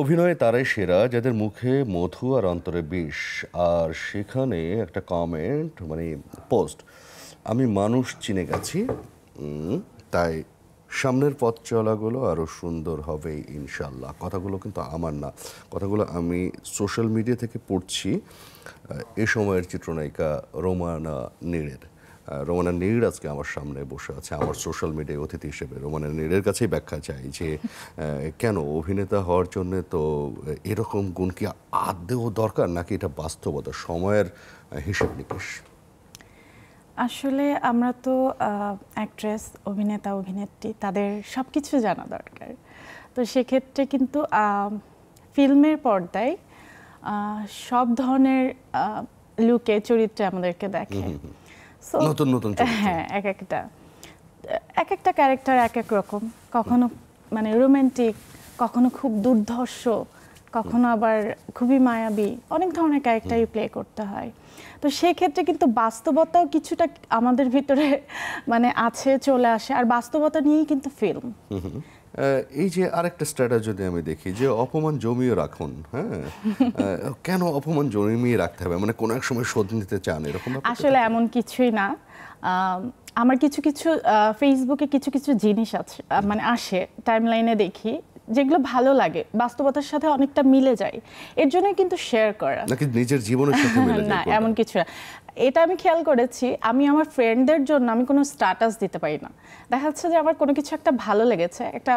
অভিনয়ে তারাই সেরা যাদের মুখে মধু আর অন্তরে বিষ। আর সেখানে একটা কমেন্ট মানে পোস্ট, আমি মানুষ চিনে গেছি, তাই সামনের পথ চলাগুলো আরও সুন্দর হবে ইনশাল্লাহ। কথাগুলো কিন্তু আমার না, কথাগুলো আমি সোশ্যাল মিডিয়া থেকে পড়ছি। এ সময়ের চিত্রনায়িকা রোমানা নীড়ের। রোমানা নীড় আজকে আমার সামনে বসে আছে আমার সোশ্যাল মিডিয়ায় অতিথি হিসেবে। রোমানা নীড়ের কাছেই ব্যাখ্যা চাই যে কেন অভিনেতা হওয়ার জন্য তো এরকম গুণ কি আদৌ দরকার, নাকি এটা বাস্তবতা, সময়ের হিসেব নিকেশ? আসলে আমরা তো অ্যাক্ট্রেস, অভিনেতা, অভিনেত্রী, তাদের সব কিছু জানা দরকার। তো সেক্ষেত্রে কিন্তু ফিল্মের পর্দায় সব ধরনের লুকে চরিত্রে আমাদেরকে দেখে। নতুন নতুন হ্যাঁ, এক একটা ক্যারেক্টার এক এক রকম, কখনো মানে রোমান্টিক, কখনো খুব দুর্ধর্ষ, কখনো আবার খুবই মায়াবী, অনেক ধরনের ক্যারেক্টারই প্লে করতে হয়। তো সেক্ষেত্রে কিন্তু বাস্তবতাও কিছুটা আমাদের ভিতরে মানে আছে, চলে আসে, আর বাস্তবতা নিয়েই কিন্তু ফিল্ম। এই যে আরেকটা স্ট্যাটাস যদি আমি দেখি যে অপমান জমিয়ে রাখুন, হ্যাঁ, কেন অপমান জমিয়ে রাখতে হবে? মানে কোনো এক সময় শোধ নিতে চান এরকম? আসলে এমন কিছুই না। আমার কিছু কিছু ফেসবুকে কিছু কিছু জিনিস আছে, মানে আসে টাইমলাইনে দেখি, যেগুলো ভালো লাগে, বাস্তবতার সাথে অনেকটা মিলে যায়, এর জন্য কিন্তু শেয়ার করা। নাকি নিজের জীবনের সাথে মিলে যায়? না, এমন কিছু না। এটা আমি খেয়াল করেছি, আমি আমার ফ্রেন্ডদের জন্য আমি কোনো স্ট্যাটাস দিতে পারি না। দেখা যাচ্ছে যে আমার কোনো কিছু একটা ভালো লেগেছে, একটা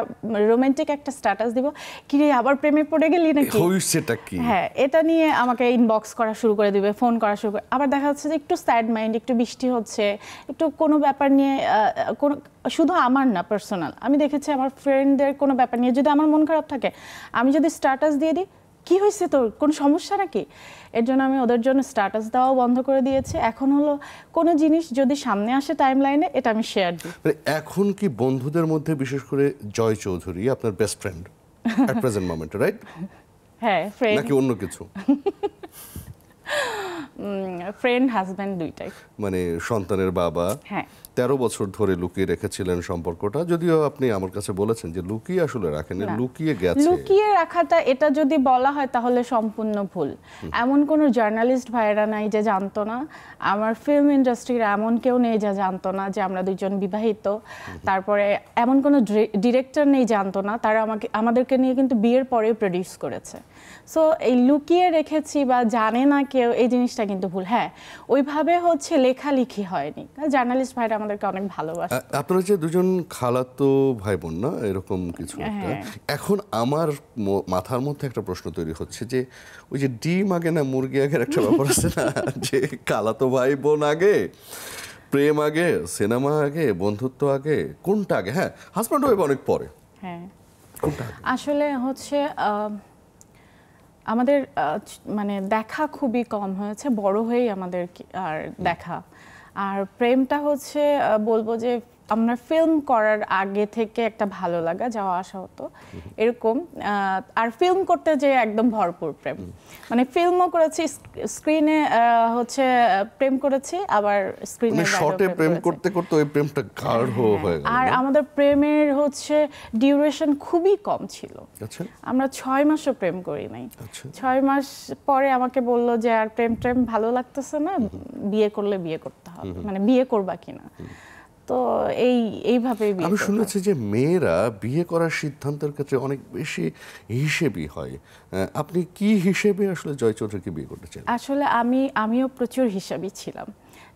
রোমান্টিক একটা স্ট্যাটাস দিব, কি রে আবার প্রেমে পড়ে গেলি নাকি, হইছেটা কি, হ্যাঁ, এটা নিয়ে আমাকে ইনবক্স করা শুরু করে দিবে, ফোন করা শুরু করে। আবার দেখা যাচ্ছে যে একটু স্যাড মাইন্ড, একটু বৃষ্টি হচ্ছে, একটু কোনো ব্যাপার নিয়ে, কোনো শুধু আমার না, পার্সোনাল, আমি দেখেছি আমার ফ্রেন্ডদের কোনো ব্যাপার নিয়ে যদি আমার মন খারাপ থাকে, আমি যদি স্ট্যাটাস দিয়ে দিই, কি হয়েছে তোর, কোনো সমস্যা নাকি, এর জন্য আমি ওদের জন্য স্ট্যাটাস দেওয়াও বন্ধ করে দিয়েছি। এখন হলো কোনো জিনিস যদি সামনে আসে টাইম লাইনে, এটা আমি শেয়ার দিই। এখন কি বন্ধুদের মধ্যে বিশেষ করে জয় চৌধুরী আপনার বেস্ট ফ্রেন্ড এট প্রেজেন্ট মোমেন্টে, রাইট? হ্যাঁ, ফ্রেন্ড নাকি অন্য কিছু? ফ্রেন্ড, হাজব্যান্ড, দুইটাই। মানে সন্তানের বাবা। হ্যাঁ, 13 বছর ধরে লুকিয়ে রেখেছিলেন সম্পর্কটা, যদিও আপনি আমার কাছে বলেছেন যে লুকিয়ে আসলে রাখেন, লুকিয়ে গেছে। লুকিয়ে রাখাটা এটা যদি বলা হয় তাহলে সম্পূর্ণ ভুল। এমন কোনো জার্নালিস্ট ভাইরা নাই যে জানতো না, আমার ফিল্ম ইন্ডাস্ট্রির এমন কেউ নেই যে জানতো না যে আমরা দুইজন বিবাহিত। তারপরে এমন কোনো ডিরেক্টর নেই জানতো না, তারা আমাদেরকে নিয়ে কিন্তু বিয়ের পরেও প্রডিউস করেছে। সো এই লুকিয়ে রেখেছি বা জানে না কেউ, এই জিনিসটা কিন্তু ভুল। হ্যাঁ, ওইভাবে হচ্ছে লেখালেখি হয়নি, জার্নালিস্ট ভাইরা আমাদেরকে অনেক ভালোবাসে। আপনারা যে দুজন খালাতো ভাই বোন না, এরকম কিছু একটা। এখন আমার মাথার মধ্যে একটা প্রশ্ন তৈরি হচ্ছে যে ওই যে ডিম আগে না মুরগি আগের একটা ব্যাপার আছে না, যে খালাতো ভাই বোন আগে, প্রেম আগে, সিনেমা আগে, বন্ধুত্ব আগে, কোনটা আগে? হ্যাঁ, হাজব্যান্ড ওয়াইফ অনেক পরে। হ্যাঁ, কোনটা আসলে হচ্ছে আমাদের মানে দেখা খুবই কম হয়েছে, বড় হয়েই আমাদের আর দেখা। আর প্রেমটা হচ্ছে বলবো যে আমরা ফিল্ম করার আগে থেকে একটা ভালো লাগা, যাওয়া আসা হতো এরকম। আর ফিল্ম করতে যে একদম ভরপুর প্রেম, মানে ফিল্মও করেছি, স্ক্রিনে হচ্ছে প্রেম করেছি, আবার স্ক্রিনে শর্টে প্রেম করতে করতে ওই প্রেমটা গাঢ় হয়ে গেল। আর আমাদের প্রেমের হচ্ছে ডিউরেশন খুবই কম ছিল। আচ্ছা, আমরা 6 মাসও প্রেম করি নাই। 6 মাস পরে আমাকে বললো যে আর প্রেম ভালো লাগতেছে না, বিয়ে করলে বিয়ে করতে হবে, মানে বিয়ে করবা কিনা। তো এইভাবে আমি শুনেছি যে মেয়েরা বিয়ে করার সিদ্ধান্তের ক্ষেত্রে অনেক বেশি হিসেবি হয়। আপনি কি হিসেবে আসলে জয় চৌধুরীকে বিয়ে করতে চান? আসলে আমিও প্রচুর হিসাবই ছিলাম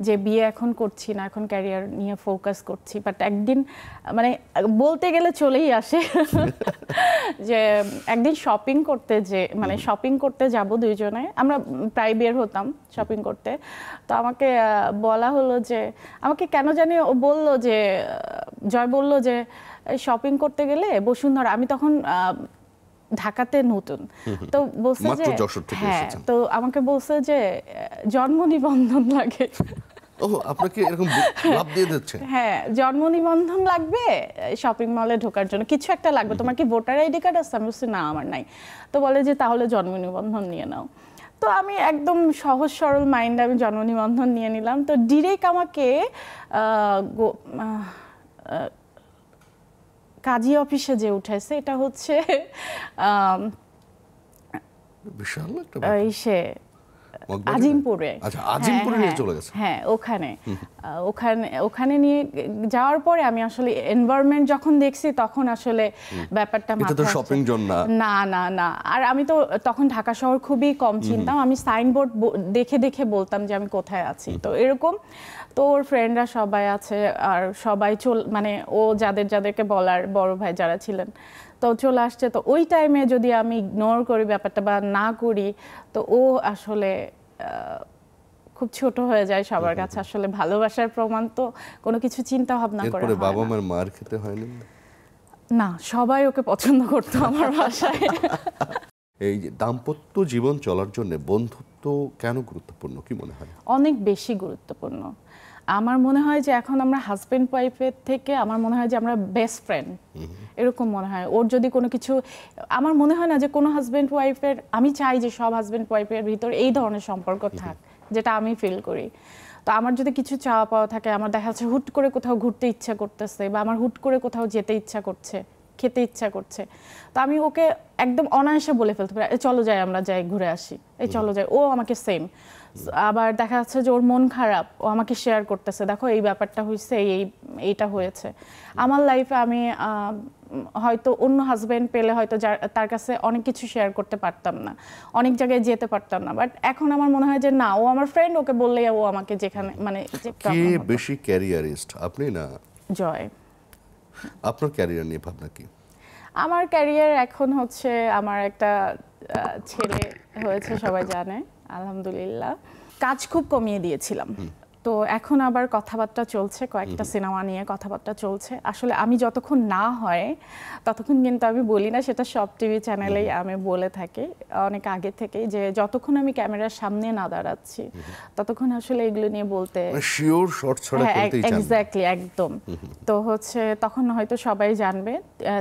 যে বিয়ে এখন করছি না, এখন ক্যারিয়ার নিয়ে ফোকাস করছি। বাট একদিন মানে বলতে গেলে চলেই আসে যে একদিন শপিং করতে যাব দুইজনে, আমরা প্রায় বের হতাম শপিং করতে। তো আমাকে বলা হলো যে, আমাকে কেন জানি ও বলল যে, জয় বলল যে শপিং করতে গেলে বসুন্ধরা, আমি তখন ঢাকাতে নতুন, তো বলছে যে হ্যাঁ, তো আমাকে বলছে যে জন্ম নিবন্ধন লাগে। ও, আপনাকে এরকম লাভ দিয়ে দিচ্ছে? হ্যাঁ, জন্ম নিবন্ধন লাগবে শপিং মলে ঢোকার জন্য, কিছু একটা লাগবে, তোমার কি ভোটার আইডি কার্ড আছে? আমি বলছি না, আমার নাই। তো বলে যে তাহলে জন্ম নিবন্ধন নিয়ে নাও। তো আমি একদম সহজ সরল মাইন্ডে আমি জন্ম নিবন্ধন নিয়ে নিলাম। তো ডিরেক্ট আমাকে কাজী অফিসে যে উঠাইছে, এটা হচ্ছে বিশাল একটা ইসে আজিমপুরে। আচ্ছা, আজিমপুরে নিয়ে চলে গেছে। হ্যাঁ, ওখানে ওখানে নিয়ে যাওয়ার পরে আমি আসলে এনভায়রনমেন্ট যখন দেখছি তখন আসলে ব্যাপারটা এটা তো শপিং জোন না। না না না, আর আমি তো তখন ঢাকা শহর খুবই কম চিনতাম, আমি সাইনবোর্ড দেখে দেখে বলতাম যে আমি কোথায় আছি। তো এরকম, তো ওর ফ্রেন্ডরা সবাই আছে, আর সবাই মানে ও যাদেরকে বলার বড় ভাই যারা ছিলেন তো চলে আসছে। তো ওই টাইমে যদি আমি ইগনোর করি ব্যাপারটা বা না করি, তো ও আসলে খুব ছোট হয়ে যায় সবার কাছে। আসলে ভালোবাসার প্রমাণ তো কোনো কিছু চিন্তা ভাবনা করে এরপরে বাবা মার মার খেতে হয়নি? না, সবাই ওকে পছন্দ করতো আমার বাসায়। এই যে দাম্পত্য জীবন চলার জন্য বন্ধুত্ব কেন গুরুত্বপূর্ণ, কি মনে হয়? অনেক বেশি গুরুত্বপূর্ণ। আমার মনে হয় যে এখন আমরা হাজব্যান্ড ওয়াইফের থেকে আমার মনে হয় যে আমরা বেস্ট ফ্রেন্ড, এরকম মনে হয়। ওর যদি কোনো কিছু, আমার মনে হয় না যে কোনো হাজব্যান্ড ওয়াইফের, আমি চাই যে সব হাজব্যান্ড ওয়াইফের ভিতরে এই ধরনের সম্পর্ক থাক, যেটা আমি ফিল করি। তো আমার যদি কিছু চাওয়া পাওয়া থাকে, আমার দেখা যাচ্ছে হুট করে কোথাও ঘুরতে ইচ্ছা করতেছে, বা আমার হুট করে কোথাও যেতে ইচ্ছা করছে, খেতে ইচ্ছা করছে, তো আমি ওকে একদম অনায়াসে বলে ফেলতে পারি, চলো যাই, আমরা যাই ঘুরে আসি, এই চলো যাই। ও আমাকে সেম। আবার দেখা যাচ্ছে যে ওর মন খারাপ, ও আমাকে শেয়ার করতেছে, দেখো এই ব্যাপারটা হয়েছে, এইটা হয়েছে। আমার লাইফে আমি হয়তো অন্য হাজব্যান্ড পেলে হয়তো তার কাছে অনেক কিছু শেয়ার করতে পারতাম না, অনেক জায়গায় যেতে পারতাম না, বাট এখন আমার মনে হয় যে না, ও আমার ফ্রেন্ড, ওকে বললেই ও আমাকে যেখানে মানে কে বেশি ক্যারিয়ারিস্ট, আপনি না জয়? আপনার ক্যারিয়ার নিয়ে ভাবনা কি? আমার ক্যারিয়ার এখন হচ্ছে, আমার একটা ছেলে হয়েছে, সবাই জানে, আলহামদুলিল্লাহ। কাজ খুব কমিয়ে দিয়েছিলাম, তো এখন আবার কথাবার্তা চলছে, কয়েকটা সিনেমা নিয়ে কথাবার্তা চলছে। আসলে আমি যতক্ষণ না হয় ততক্ষণ কিন্তু আমি বলি না, সেটা সব টিভি চ্যানেলেই আমি বলে থাকি অনেক আগে থেকেই, যে যতক্ষণ আমি ক্যামেরার সামনে না দাঁড়াচ্ছি ততক্ষণ আসলে এগুলো নিয়ে বলতে শিওর শর্ট ছড়া করতেই চান। এক্স্যাক্টলি, একদম। তো হচ্ছে তখন হয়তো সবাই জানবে।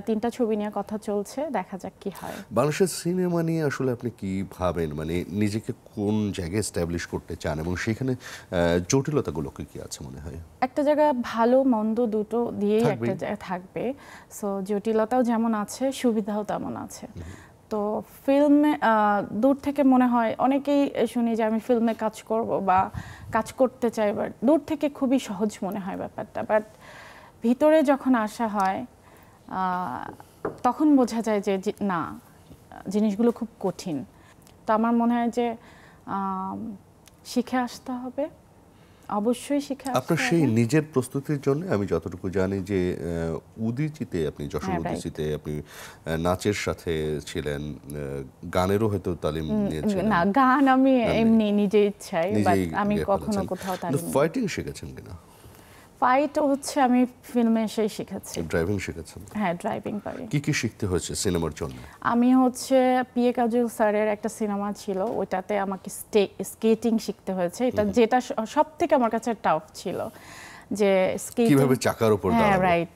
3টা ছবি নিয়ে কথা চলছে, দেখা যাক কি হয়। বাংলাদেশের সিনেমা নিয়ে আসলে আপনি কি ভাবেন, মানে নিজেকে কোন জায়গায় এস্টাবলিশ করতে চান, এবং সেখানে জটিলতাগুলো কি আছে মনে হয়? একটা জায়গা ভালো মন্দ দুটো দিয়েই একটা জায়গা থাকবে। সো জটিলতাও যেমন আছে, সুবিধাও তেমন আছে। তো ফিল্মে দূর থেকে মনে হয়, অনেকেই শুনি যে আমি ফিল্মে কাজ করব বা কাজ করতে চাই, বাট দূর থেকে খুবই সহজ মনে হয় ব্যাপারটা, বাট ভিতরে যখন আসা হয় তখন বোঝা যায় যে না, জিনিসগুলো খুব কঠিন। তো আমার মনে হয় যে শিখে আসতে হবে, অবশ্যই শিখে আসতে হবে। আপনার সেই নিজের প্রস্তুতির জন্য আমি যতটুকু জানি যে উদীচিতে, আপনি যশোর উদীচিতে আপনি নাচের সাথে ছিলেন, গানেরও হয়তো তালিম নিয়েছিলেন। না, গান আমি এমনি নিজে ইচ্ছাই, বাট আমি কখনো কোথাও তালিম। ফাইটিং শিখেছেন কিনা? ফাইট হচ্ছে আমি ফিল্মে এসেই শিখেছি। ড্রাইভিং শিখেছেন? হ্যাঁ, ড্রাইভিং পারি। কি শিখতে হয়েছে সিনেমার জন্য? আমি হচ্ছে পিএ কাজল স্যারের একটা সিনেমা ছিল, ওইটাতে আমাকে স্কেটিং শিখতে হয়েছে। যেটা সব থেকে আমার কাছে টাফ ছিল, যে কিভাবে চাকার উপর দাঁড়াবো। হ্যাঁ, রাইট।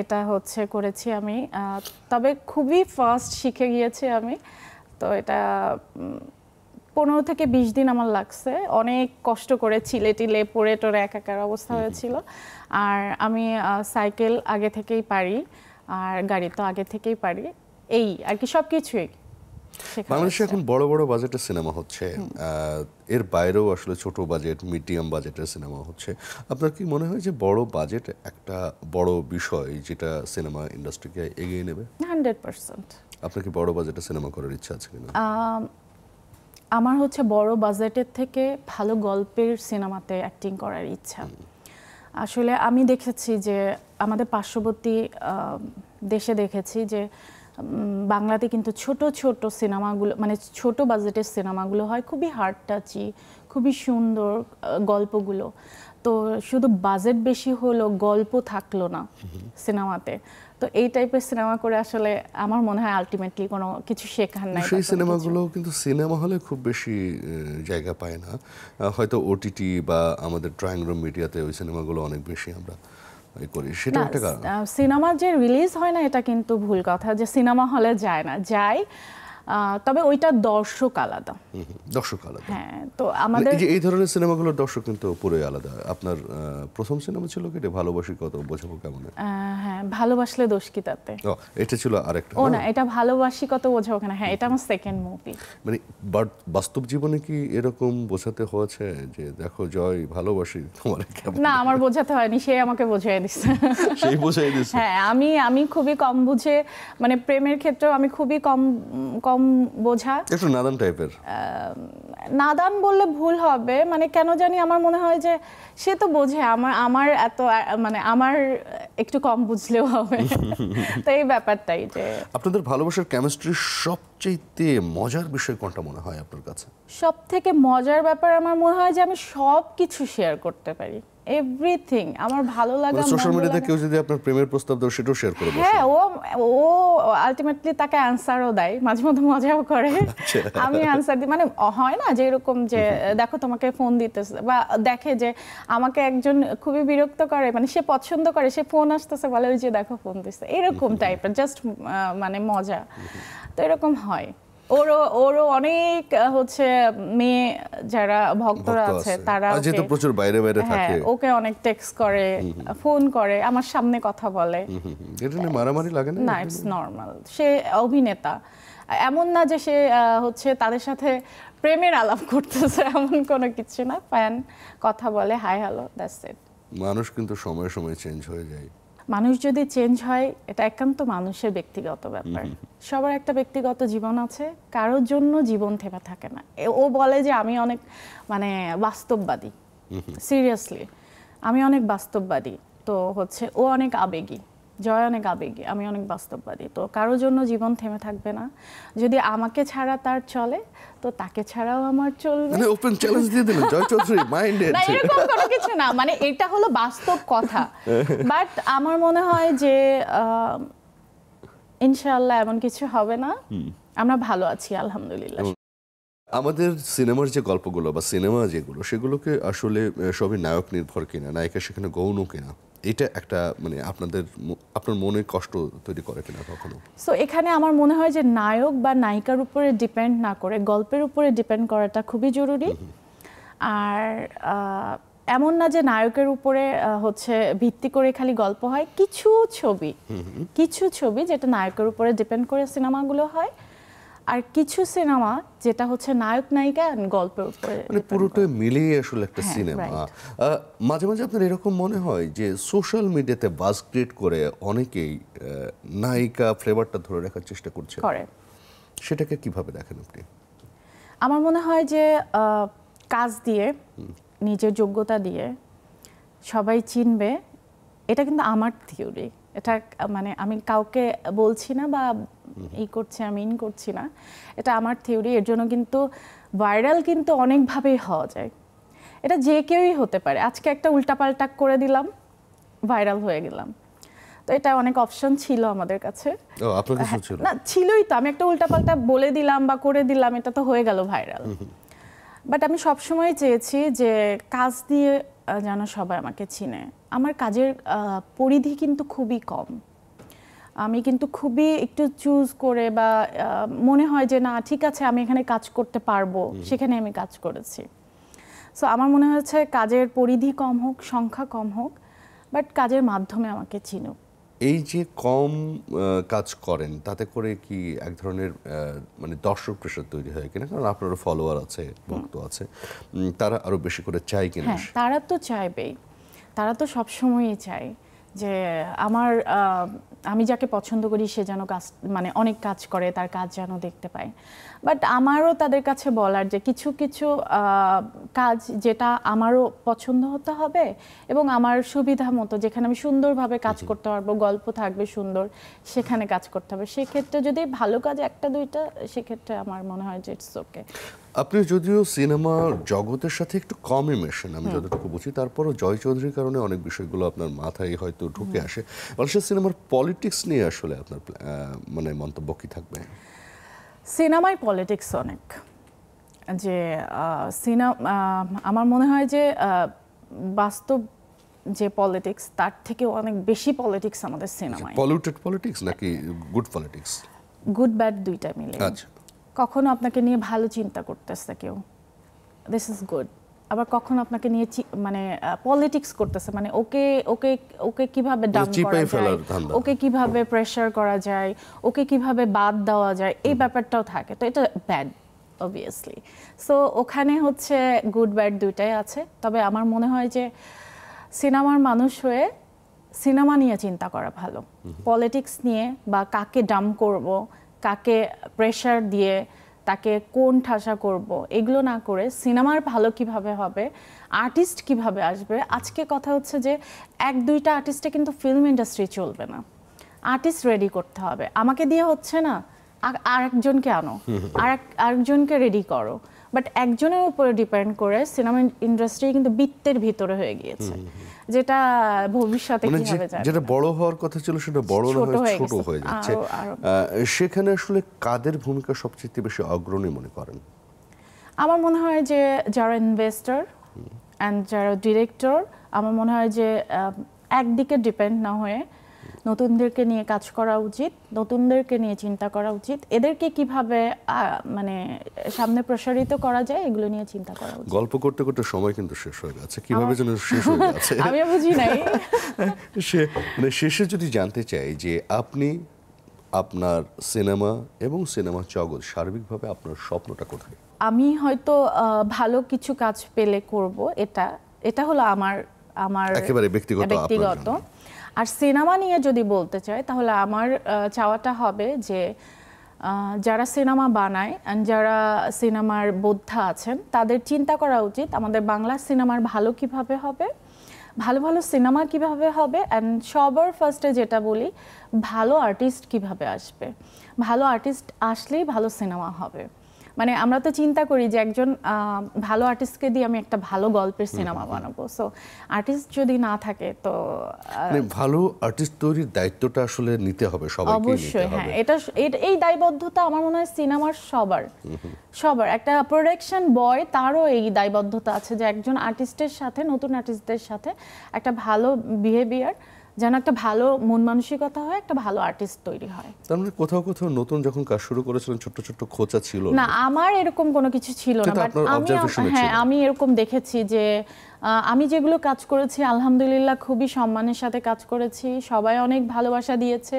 এটা হচ্ছে করেছি আমি, তবে খুবই ফাস্ট শিখে গিয়েছি আমি। তো এটা 15 থেকে 20 দিন আমার লাগছে, অনেক কষ্ট করে টিলে পড়ে টোরে একাকার অবস্থা হয়েছিল। আর আমি সাইকেল আগে থেকেই পারি, আর গাড়ি তো আগে থেকেই পারি, এই আর কি সব কিছুই। বাংলাদেশে এখন বড় বড় বাজেটের সিনেমা হচ্ছে, এর বাইরেও আসলে ছোট বাজেট, মিডিয়াম বাজেটের সিনেমা হচ্ছে। আপনার কি মনে হয় যে বড় বাজেট একটা বড় বিষয় যেটা সিনেমা ইন্ডাস্ট্রিকে এগিয়ে নেবে? 100%। আপনার কি বড় বাজেটের সিনেমা করার ইচ্ছা আছে কিনা? আমার হচ্ছে বড় বাজেটের থেকে ভালো গল্পের সিনেমাতে অ্যাক্টিং করার ইচ্ছা। আসলে আমি দেখেছি যে আমাদের পার্শ্ববর্তী দেশে দেখেছি যে বাংলাতে কিন্তু ছোট ছোট সিনেমাগুলো, মানে ছোট বাজেটের সিনেমাগুলো হয়, খুবই হার্ট টাচি, খুবই সুন্দর গল্পগুলো। তো শুধু বাজেট বেশি হলো, গল্প থাকলো না সিনেমাতে। তো এই টাইপের সিনেমা করে আসলে আমার মনে হয় আলটিমেটলি কোনো কিছু শেখার নাই। সেই সিনেমাগুলো কিন্তু সিনেমা হলে খুব বেশি জায়গা পায় না, হয়তো ওটিটি বা আমাদের ড্রয়িং রুম মিডিয়াতে ওই সিনেমাগুলো অনেক বেশি আমরা করি। সেটা একটা কারণ। সিনেমা যে রিলিজ হয় না এটা কিন্তু ভুল কথা, যে সিনেমা হলে যায় না, যায়, তবে ওইটা দর্শক আলাদা। দর্শক আলাদা। হ্যাঁ, তো আমাদের এই ধরনের সিনেমাগুলোর দর্শক কিন্তু পুরোই আলাদা। আপনার প্রথম সিনেমা ছিল কি ভালোবাসি কত বোঝাবো কেমন? হ্যাঁ, ভালোবাসলে দোষ কি তাতে। এটা ছিল আরেকটা। ও না, এটা ভালোবাসি কত বোঝাবো কেন। হ্যাঁ, এটা আমার সেকেন্ড মুভি। মানে বাস্তব জীবনে কি এরকম বোঝাতে হয়েছে যে দেখো জয় ভালোবাসি তোমার কেমন? না, আমার বোঝাতে হয়নি, সে আমাকে বোঝাই দিচ্ছে। সেই বোঝাই দিচ্ছে। হ্যাঁ, আমি খুবই কম বুঝে, মানে প্রেমের ক্ষেত্রেও আমি খুবই কম বোঝা, একটু নাদান টাইপের। নাদান বললে ভুল হবে, মানে কেন জানি আমার মনে হয় যে সে তো বোঝে, আমার এত মানে আমার একটু কম বুঝলেও হবে। তো এই ব্যাপারটাই যে আপনাদের ভালোবাসার কেমিস্ট্রির সবচেয়ে মজার বিষয় কোনটা মনে হয় আপনার কাছে? সব থেকে মজার ব্যাপার আমার মনে হয় যে আমি সব কিছু শেয়ার করতে পারি, এভরিথিং। আমার ভালো লাগা, সোশ্যাল মিডিয়াতে কেউ যদি আপনার প্রেমের প্রস্তাব দেয় সেটাও শেয়ার করে বসে। হ্যাঁ, ও আলটিমেটলি তাকে অ্যানসারও দেয়, মাঝে মধ্যে মজাও করে। আমি অ্যানসার দিই, মানে হয় না যে এরকম যে দেখো তোমাকে ফোন দিতেছে, বা দেখে যে আমাকে একজন খুবই বিরক্ত করে, মানে সে পছন্দ করে, সে ফোন আসতেছে, বলে ওই যে দেখো ফোন দিচ্ছে, এরকম টাইপের, জাস্ট মানে মজা। তো এরকম হয়। ওরও অনেক হচ্ছে মেয়ে যারা ভক্তরা আছে তারা যেহেতু প্রচুর বাইরে থাকে, ওকে অনেক টেক্সট করে, ফোন করে, আমার সামনে কথা বলে। এটা নিয়ে মারামারি লাগে না? না, ইটস নরমাল। সে অভিনেতা, এমন না যে সে হচ্ছে তাদের সাথে প্রেমের আলাপ করতেছে, এমন কোনো কিছু না। ফ্যান কথা বলে, হাই হ্যালো, দ্যাটস ইট। মানুষ কিন্তু সময়ে সময়ে চেঞ্জ হয়ে যায়। মানুষ যদি চেঞ্জ হয়, এটা একান্ত মানুষের ব্যক্তিগত ব্যাপার। সবার একটা ব্যক্তিগত জীবন আছে, কারোর জন্য জীবন থেমে থাকে না। ও বলে যে আমি অনেক মানে বাস্তববাদী, সিরিয়াসলি আমি অনেক বাস্তববাদী। তো হচ্ছে ও অনেক আবেগী, জয় অনেক আবেগী, আমি অনেক বাস্তববাদী। তো কারোর জন্য জীবন থেমে থাকবে না। যদি আমাকে ছাড়া তার চলে, তো তাকে ছাড়াও আমার চলবে। মানে ওপেন চ্যালেঞ্জ দিয়ে দিলেন জয় চৌধুরী, মাইন্ডেড। না, এরকম কোনো কিছু না, মানে এটা হলো বাস্তব কথা। বাট আমার মনে হয় যে ইনশাআল্লাহ এমন কিছু হবে না। আমরা ভালো আছি, আলহামদুলিল্লাহ। আমাদের সিনেমার যে গল্পগুলো বা সিনেমা যেগুলো, সেগুলোকে আসলে সবই নায়ক নির্ভর কিনা, নায়িকা সেখানে গৌণ কিনা, এটা একটা মানে আপনার মনে কষ্ট তৈরি করে কিনা কখনো? সো এখানে আমার মনে হয় যে নায়ক বা নায়িকার উপরে ডিপেন্ড না করে গল্পের উপরে ডিপেন্ড করাটা খুবই জরুরি। আর এমন না যে নায়কের উপরে হচ্ছে ভিত্তি করে খালি গল্প হয়। কিছু ছবি যেটা নায়কের উপরে ডিপেন্ড করে সিনেমাগুলো হয়, আর কিছু সিনেমা যেটা হচ্ছে নায়ক নায়িকা গল্পের উপরে, মানে পুরোটাই মিলিয়ে আসলে একটা সিনেমা। মাঝে মাঝে আপনার এরকম মনে হয় যে সোশ্যাল মিডিয়াতে বাজ ক্রিয়েট করে অনেকেই নায়িকা ফ্লেভারটা ধরে রাখার চেষ্টা করছে, সেটাকে কিভাবে দেখেন আপনি? আমার মনে হয় যে কাজ দিয়ে, নিজের যোগ্যতা দিয়ে সবাই চিনবে, এটা কিন্তু আমার থিওরি। এটা মানে আমি কাউকে বলছি না বা আমি করছি না, এটা আমার থিওরি। এর জন্য কিন্তু ভাইরাল কিন্তু অনেকভাবেই হওয়া যায়, এটা যে কেউই হতে পারে। আজকে একটা উল্টাপাল্টা করে দিলাম, ভাইরাল হয়ে গেলাম। তো এটা অনেক অপশন ছিল আমাদের কাছে। না, ছিলই তো। আমি একটা উল্টাপাল্টা বলে দিলাম বা করে দিলাম, এটা তো হয়ে গেল ভাইরাল। বাট আমি সবসময় চেয়েছি যে কাজ দিয়ে যেন সবাই আমাকে চিনে। আমার কাজের পরিধি কিন্তু খুবই কম। আমি কিন্তু খুবই একটু চুজ করে বা মনে হয় যে না ঠিক আছে আমি এখানে কাজ করতে পারবো, সেখানে আমি কাজ করেছি। সো আমার মনে হয়েছে কাজের পরিধি কম হোক, সংখ্যা কম হোক, বাট কাজের মাধ্যমে আমাকে চিনুক। এই যে কম কাজ করেন, তাতে করে কি এক ধরনের মানে দর্শক প্রেশার তৈরি হয় কিনা? কারণ আপনারও ফলোয়ার আছে, ভক্ত আছে, তারা আরো বেশি করে চায় কিনা? হ্যাঁ, তারা তো চাইবেই, তারা তো সবসময়ই চায় যে আমি যাকে পছন্দ করি সে যেন কাজ মানে অনেক কাজ করে, তার কাজ যেন দেখতে পায়। বাট আমারও তাদের কাছে বলার যে কিছু কিছু কাজ যেটা আমারও পছন্দ হতে হবে এবং আমার সুবিধা মতো, যেখানে আমি সুন্দরভাবে কাজ করতে পারবো, গল্প থাকবে সুন্দর, সেখানে কাজ করতে হবে। সেক্ষেত্রে যদি ভালো কাজ একটা দুইটা, সেক্ষেত্রে আমার মনে হয় যে ইটস ওকে। আপনি যদিও সিনেমা জগতের সাথে একটু কমই মেশেন, আমি যতটুকু বুঝি, তারপরও জয় চৌধুরীর কারণে অনেক বিষয়গুলো আপনার মাথায় হয়তো ঢুকে আসে। বাংলাদেশের সিনেমার পলিটিক্স নিয়ে আসলে আপনার মানে মন্তব্য কি থাকবে? সিনেমায় পলিটিক্স অনেক, যে আমার মনে হয় যে বাস্তব যে পলিটিক্স তার থেকে অনেক বেশি পলিটিক্স আমাদের সিনেমায়। পলিউটেড পলিটিক্স নাকি গুড পলিটিক্স? গুড ব্যাড দুইটা মিলে। আচ্ছা। কখনো আপনাকে নিয়ে ভালো চিন্তা করতেছে কেউ, দিস ইজ গুড। আবার কখনো আপনাকে নিয়ে মানে পলিটিক্স করতেছে, মানে ওকে ওকে ওকে কিভাবে ডাউন করা চিপাই যায়, ফেলার ধান্দা। ওকে কিভাবে প্রেশার করা যায়, ওকে কিভাবে বাদ দেওয়া যায়, এই ব্যাপারটাও থাকে। তো এটা ব্যাড অবভিয়াসলি। সো ওখানে হচ্ছে গুড ব্যাড দুইটাই আছে। তবে আমার মনে হয় যে সিনেমার মানুষ হয়ে সিনেমা নিয়ে চিন্তা করা ভালো। পলিটিক্স নিয়ে বা কাকে ডাম্প করব, কাকে প্রেশার দিয়ে তাকে কোন ঠাসা করব, এগুলো না করে সিনেমার ভালো কিভাবে হবে, আর্টিস্ট কিভাবে আসবে। আজকে কথা হচ্ছে যে 1-2টা আর্টিস্টে কিন্তু ফিল্ম ইন্ডাস্ট্রি চলবে না, আর্টিস্ট রেডি করতে হবে। আমাকে দিয়ে হচ্ছে না, আরেকজনকে আনো, আরেকজনকে রেডি করো। বাট একজনের উপরে ডিপেন্ড করে সিনেমা ইন্ডাস্ট্রি কিন্তু বৃত্তের ভিতরে হয়ে গিয়েছে, যেটা ভবিষ্যতে মানে কিভাবে যাবে। যেটা বড় হওয়ার কথা ছিল সেটা বড় না হয়ে ছোট হয়ে যাচ্ছে। সেখানে আসলে কাদের ভূমিকা সবচেয়ে বেশি অগ্রণী মনে করেন? আমার মনে হয় যে যারা ইনভেস্টর অ্যান্ড যারা ডিরেক্টর, আমার মনে হয় যে একদিকে ডিপেন্ড না হয়ে নতুনদেরকে নিয়ে কাজ করা উচিত, নতুনদেরকে নিয়ে চিন্তা করা উচিত। এদেরকে কিভাবে মানে সামনে প্রসারিত করা যায় এগুলো নিয়ে চিন্তা করা উচিত। গল্প করতে করতে সময় কিন্তু শেষ হয়ে গেছে, কিভাবে যেন শেষ হয়ে গেছে আমি বুঝি নাই। মানে শেষে যদি জানতে চাই যে আপনি আপনার সিনেমা এবং সিনেমা জগৎ সার্বিকভাবে আপনার স্বপ্নটা কোথায়? আমি হয়তো ভালো কিছু কাজ পেলে করব, এটা হলো আমার একেবারে ব্যক্তিগত আপনার জন্য। আর সিনেমা নিয়ে যদি বলতে চাই তাহলে আমার চাওয়াটা হবে যে যারা সিনেমা বানায় and যারা সিনেমার বোদ্ধা আছেন তাদের চিন্তা করা উচিত আমাদের বাংলা সিনেমার ভালো কিভাবে হবে, ভালো ভালো সিনেমা কিভাবে হবে, অ্যান্ড সবার ফার্স্টে যেটা বলি ভালো আর্টিস্ট কিভাবে আসবে। ভালো আর্টিস্ট আসলেই ভালো সিনেমা হবে। মানে আমরা তো চিন্তা করি যে একজন ভালো আর্টিস্টকে দিয়ে আমি একটা ভালো গল্পের সিনেমা বানাবো। সো আর্টিস্ট যদি না থাকে তো ভালো আর্টিস্ট তৈরির দায়িত্বটা আসলে নিতে হবে সবাইকে। অবশ্যই হ্যাঁ, এই দায়বদ্ধতা আমার মনে হয় সিনেমার সবার একটা প্রোডাকশন বয় তারও এই দায়বদ্ধতা আছে যে একজন আর্টিস্টের সাথে, নতুন আর্টিস্টদের সাথে একটা ভালো বিহেভিয়ার, যেন একটা ভালো মন মানসিকতা হয়, একটা ভালো আর্টিস্ট তৈরি হয়। তার মানে কোথাও কোথাও নতুন যখন কাজ শুরু করেছিলেন ছোট ছোট খোঁচা ছিল না, আমার এরকম কোনো কিছু ছিল না। বাট আমি এরকম দেখেছি যে আমি যেগুলো কাজ করেছি আলহামদুলিল্লাহ খুবই সম্মানের সাথে কাজ করেছি, সবাই অনেক ভালোবাসা দিয়েছে।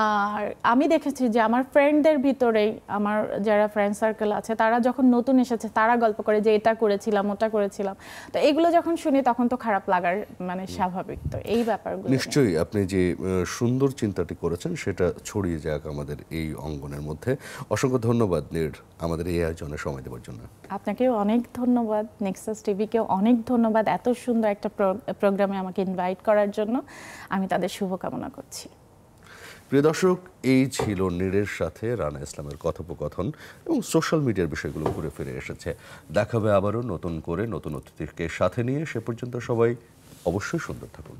আর আমি দেখেছি যে আমার ফ্রেন্ডদের ভিতরেই, আমার যারা ফ্রেন্ড সার্কেল আছে তারা যখন নতুন এসেছে তারা গল্প করে যে এটা করেছিলাম ওটা করেছিলাম। তো এগুলো যখন শুনি তখন তো খারাপ লাগার মানে স্বাভাবিক। তো এই ব্যাপারগুলো নিশ্চয়ই আপনি যে সুন্দর চিন্তাটি করেছেন সেটা ছড়িয়ে যাক আমাদের এই অঙ্গনের মধ্যে। অসংখ্য ধন্যবাদ নীর আমাদের এই আয়োজনে সময় দেওয়ার জন্য। আপনাকেও অনেক ধন্যবাদ, নেক্সাস টিভিকেও অনেক ধন্যবাদ এত সুন্দর একটা প্রোগ্রামে আমাকে ইনভাইট করার জন্য। আমি তাদের শুভকামনা করছি। প্রিয় দর্শক, এই ছিল নীরের সাথে রানা ইসলামের কথোপকথন এবং সোশ্যাল মিডিয়ার বিষয়গুলো ঘুরে ফিরে এসেছে। দেখাবে আবারও নতুন করে নতুন অতিথিকে সাথে নিয়ে। সে পর্যন্ত সবাই অবশ্যই সুন্দর থাকুন।